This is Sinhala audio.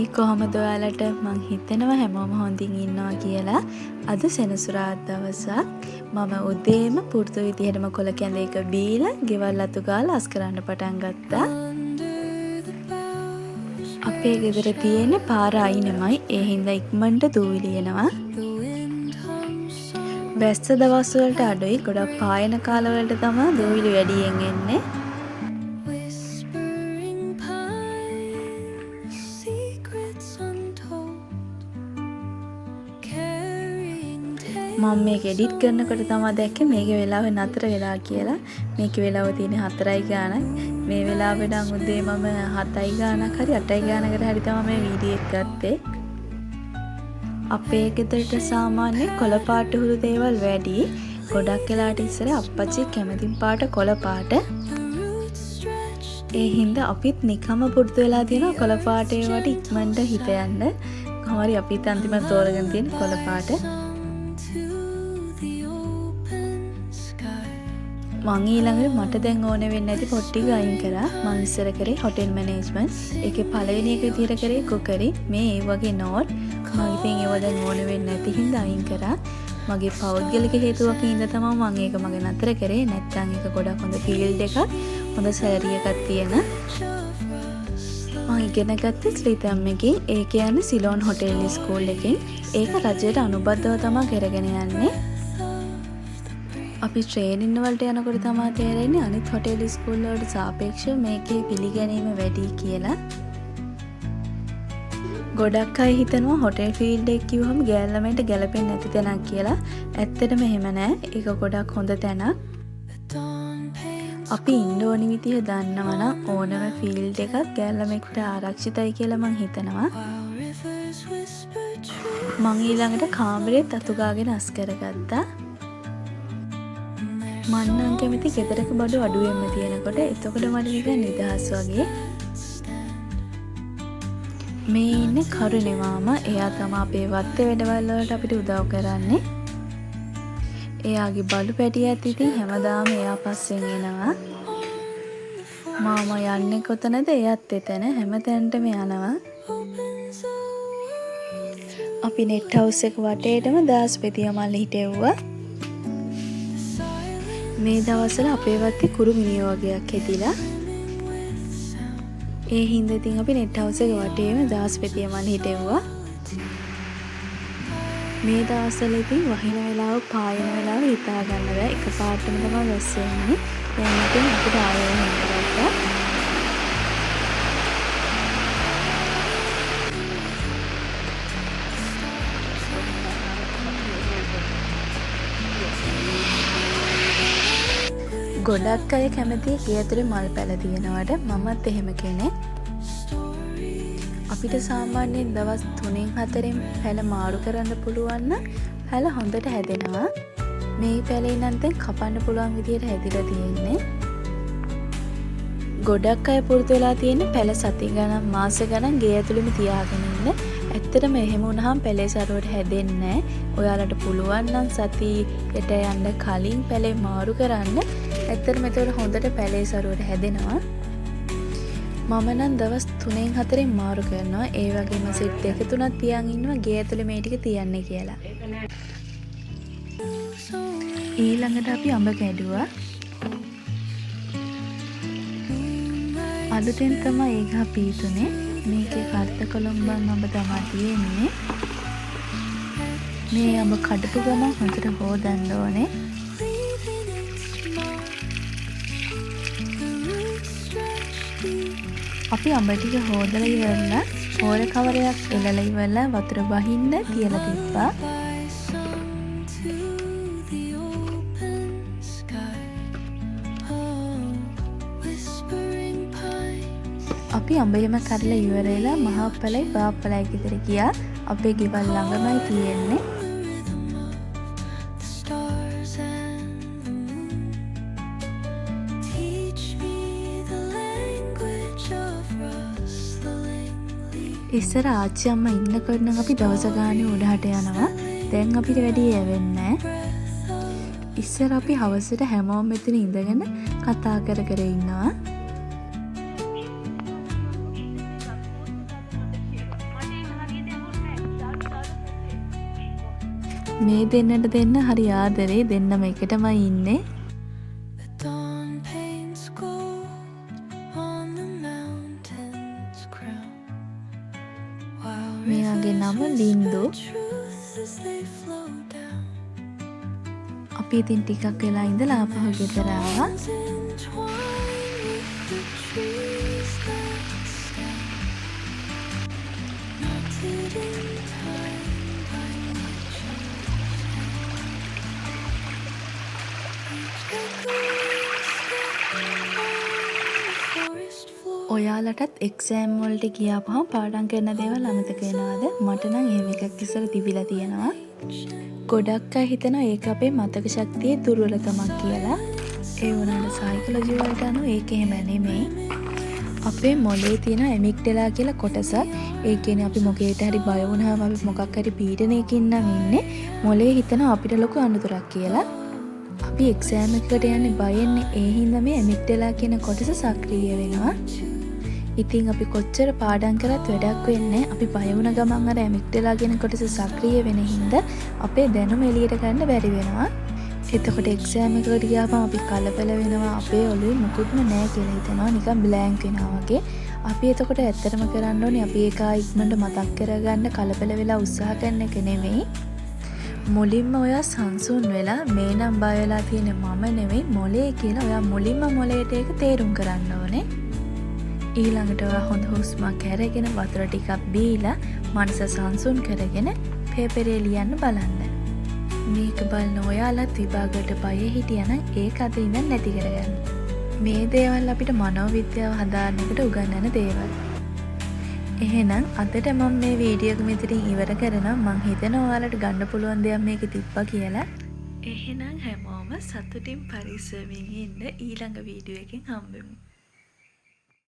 හායි කොහොමද ඔයාලට මං හිතනවා හැමෝම හොඳින් ඉන්නවා කියලා. අද සෙනසුරාදා දවසක් මම උදේම පුරුදු විදිහටම කොළ කැඳ එක බීලා ගෙවල් අතු ගාලා අස් කරන්න පටන් ගත්තා. අපේ ගෙදර තියෙන පාර අයිනමයි ඒ හින්දා ඉක්මනට දූවිලි එනවා. වැස්ස දවස් වලට අඩුයි ගොඩක් පායන කාලවලට තමයි දූවිලි වැඩියෙන් එන්නේ. මම මේක එඩිට් කරනකොට තමයි දැක්කේ මේකේ වෙලාව නතර වෙලා කියලා. මේකේ වෙලාව තියෙන්නේ 4යි ගානක්. මේ වෙලාවෙ නම් උදේ මම 7යි ගානක් හරි 8යි ගානකට හරි තමයි මේ වීඩියෝ එක ගත්තේ. අපේ ගෙදරට සාමාන්‍ය කොළ පාට හුරු දේවල් වැඩි. ගොඩක් වෙලාට ඉස්සර අප්පච්චි කැමතිම පාට කොළ පාට. ඒ හින්දා අපිත් නිකම්ම පුරුදු වෙලා තියෙනවා කොළ පාට ඒවට ඉක්මනට හිත යන්න. කොහොම හරි අපිත් අන්තිමට තෝරගෙන තියෙන කොළ පාට. මං ඊළඟට මට දැන් ඕන වෙන්නේ නැති පොට්ටි ගයින් කරා. මං ඉස්සර කරේ හොටෙල් මැනේජ්මන්ට්. ඒකේ පළවෙනි එක විදිහට කරේ කුකරි. මේ ඒ වගේ නෝට්. මම ඉතින් ඒව දැන් ඕන වෙන්නේ නැති හින්දා අයින් කරා. මගේ පෞද්ගලික හේතුවක් හින්දා තමයි මම ඒක මගේ නතර කරේ. නැත්තම් ඒක ගොඩක් හොඳ ෆීල්ඩ් එකක්. හොඳ සැලරි එකක් තියෙන. මම ඉගෙන ගත්තේ ස්ලිතම් එකකින්. ඒ කියන්නේ සිලෝන් හොටෙල් ස්කූල් එකකින්. ඒක රජයට අනුබද්ධව තමයි කරගෙන යන්නේ. අපි ට්‍රේනින් වලට යනකොට තමයි තේරෙන්නේ අනිත් හොටෙල් ස්කූල් වලට සාපේක්ෂව මේකේ පිළිගැනීම වැඩි කියලා. ගොඩක් අය හිතනවා හොටෙල් ෆීල්ඩ් එක කිව්වම ගෑල් ළමයින්ට ගැලපෙන්නේ නැති තැනක් කියලා. ඇත්තටම එහෙම නෑ. ඒක ගොඩක් හොඳ තැනක්. අපි ඉන්න ඕනි විදිහ දන්නවනම් ඕනම ෆීල්ඩ් එකක් ගෑල් ළමයින්ට ආරක්ෂිතයි කියලා මං හිතනවා. මං ඊළඟට කාමරේත් අතු ගාගෙන අස් කරගත්තා. මං නම් කැමති ගෙදරක බඩු අඩුවෙන්ම තියෙනකොට. එතකොට මට නිකන් නිදහස් වගේ. මේ ඉන්නේ කරුණේ මාමා. එයා තමයි අපේ වත්තේ වැඩවල වලට අපිට උදව් කරන්නේ. එයාගේ බලු පැටියත් ඉතින් හැමදාම එයා පස්සෙන් එනවා. මාමා යන්නේ කොතනද? එයත් එතන. හැමතැනටම යනවා. අපි නෙට් හවුස් එක වටේටම දාස්පෙතිය මල් හිටෙව්වා. මේ දවස්වල අපේ වත්තේ කුරු මිනිහ වගේක් හැදිලා. ඒ හින්දා ඉතින් අපි නෙට් හවුස් එක වටේම දාස්පෙතිය මල් හිටෙව්වා. මේ දවස්වල ඉතින් වහින වෙලාව පායන වෙලාව හිතා ගන්න බෑ. එකපාරටම තමයි වැස්ස එන්නේ. දැන් ඉතින් අපිට ආයෙත් හොඳට ගොඩක් අය කැමති ගේ ඇතුලේ මල් පැල තියෙනවට. මමත් එහෙම කෙනෙක්. අපිට සාමාන්‍යයෙන් දවස් 3-4න් පැල මාරු කරන්න පුළුවන් නම් පැල හොඳට හැදෙනවා. මේ පැලේ නම් දැන් කපන්න පුළුවන් විදියට හැදිලා තියෙන්නේ. ගොඩක් අය පුරුදු වෙලා තියෙන්නේ පැල සති ගණන් මාස ගණන් ගේ ඇතුලේම තියාගෙන ඉන්න. ඇත්තටම එහෙම වුණාම පැලේ සරුවට හැදෙන්නේ නැහැ. ඔයාලට පුළුවන් නම් සතියට යන්න කලින් පැලේ මාරු කරන්න. ඇත්තටම ඒතකොට හොඳට පැලේ සරුවට හැදෙනවා. මම නම් දවස් 3-4න් මාරු කරනවා. ඒ වගේම සෙට් 2-3ක් තියන් ඉන්නවා ගේ ඇතුලේ මේ ටික තියන්නේ කියලා. ඊළඟට අපි අඹ කැඩුවා. අලුතෙන් තමයි ඒක පීතුනේ. මේකේ කර්ත කොළඹන් අඹ තමයි තියෙන්නේ. මේ අඹ කඩපු ගමන් හොඳට හොදන්න ඕනේ. අපි අඹ ටික හොදලා ඉවරලා හොර කවරයක් එලලා ඉවරලා වතුර වහින්න තියලා තිබ්බා. අපි අඹයම කරලා ඉවරලා මහප්පලයි බාප්පලයි ගෙදර ගියා. අපේ ගෙවල් ළඟමයි තියෙන්නේ. ඉස්සර ආච්චි අම්මා ඉන්නකොට නම් අපි දවස ගානේ උඩහට යනවා. දැන් අපිට වැඩි යවෙන්නේ නැහැ. ඉස්සර අපි හවසට හැමෝම මෙතන ඉඳගෙන කතා කර කර ඉන්නවා. මේ දෙන්නට දෙන්න හරි ආදරේ දෙන්නම එකටමයි ඉන්නේ. මෙයාගේ නම ලින්දු. අපි ඉතින් ටිකක් වෙලා ඉඳලා ආපහු ගෙදර ආවා. ඔයාලටත් එක්සෑම් වලට ගියාපහම පාඩම් කරන දේවල් අමතක වෙනවද? මට නම් එහෙම එකක් ඉස්සර තිබිලා තියෙනවා. ගොඩක් අය හිතනවා ඒක අපේ මතක ශක්තියේ දුර්වලකමක් කියලා. ඒ වුණාට සයිකොලොජි වලට අනුව ඒක එහෙම නෙමෙයි. අපේ මොළේ තියෙන ඇමිග්ඩලා කියලා කොටසක්. ඒ කියන්නේ අපි මොකේට හරි බය වුණාම අපි මොකක් හරි පීඩනයකින් නම් ඉන්නේ. මොළේ හිතනවා අපිට ලොකු අනතුරක් කියලා. අපි එක්සෑම් එකකට යන්නේ බයෙන්නේ ඒ හින්දා මේ ඇමිග්ඩලා කියන කොටස සක්‍රිය වෙනවා. ඉතින් අපි කොච්චර පාඩම් කරත් වැඩක් වෙන්නේ අපි බය වුණ ගමන් අර ඇමිග්ඩලා කියන කොටස සක්‍රිය වෙන හින්දා අපේ දැනුම එළියට ගන්න බැරි වෙනවා. එතකොට එක්සෑම් එකකට ගියාම අපි කලබල වෙනවා, අපේ ඔළුවේ මුකුත්ම නැහැ කියලා හිතනවා, නිකන් බ්ලැන්ක් වෙනවා වගේ. අපි එතකොට ඇත්තටම කරන්න ඕනේ අපි ඒක ඉක්මනට මතක් කරගන්න කලබල වෙලා උත්සාහ කරන එක නෙමෙයි. මුලින්ම ඔයා සංසුන් වෙලා මේ නම් බය වෙලා තියෙන මම නෙමෙයි මොලේ කියලා ඔයා මුලින්ම මොලේට ඒක තේරුම් කරන්න ඕනේ. ඊළඟට ඔයා හොඳ හුස්මක් අරගෙන වතුර ටිකක් බීලා මනස සංසුන් කරගෙන පේපරේ ලියන්න බලන්න. මේක බලන ඔයාලත් විභාගයට බය හිටියනම් ඒක අද ඉඳන් නැති කරගන්න. මේ දේවල් අපිට මනෝවිද්‍යාව හදාන්නකට උගන්වන දේවල්. එහෙනම් අදට මම මේ වීඩියෝ එක මෙතනින් ඉවර කරනවා. මං හිතනවා ඔයාලට ගන්න පුළුවන් දෙයක් මේකේ තිබ්බා කියලා. එහෙනම් හැමෝම සතුටින් පරිස්සමින් ඉන්න. ඊළඟ වීඩියෝ එකෙන් හම්බෙමු.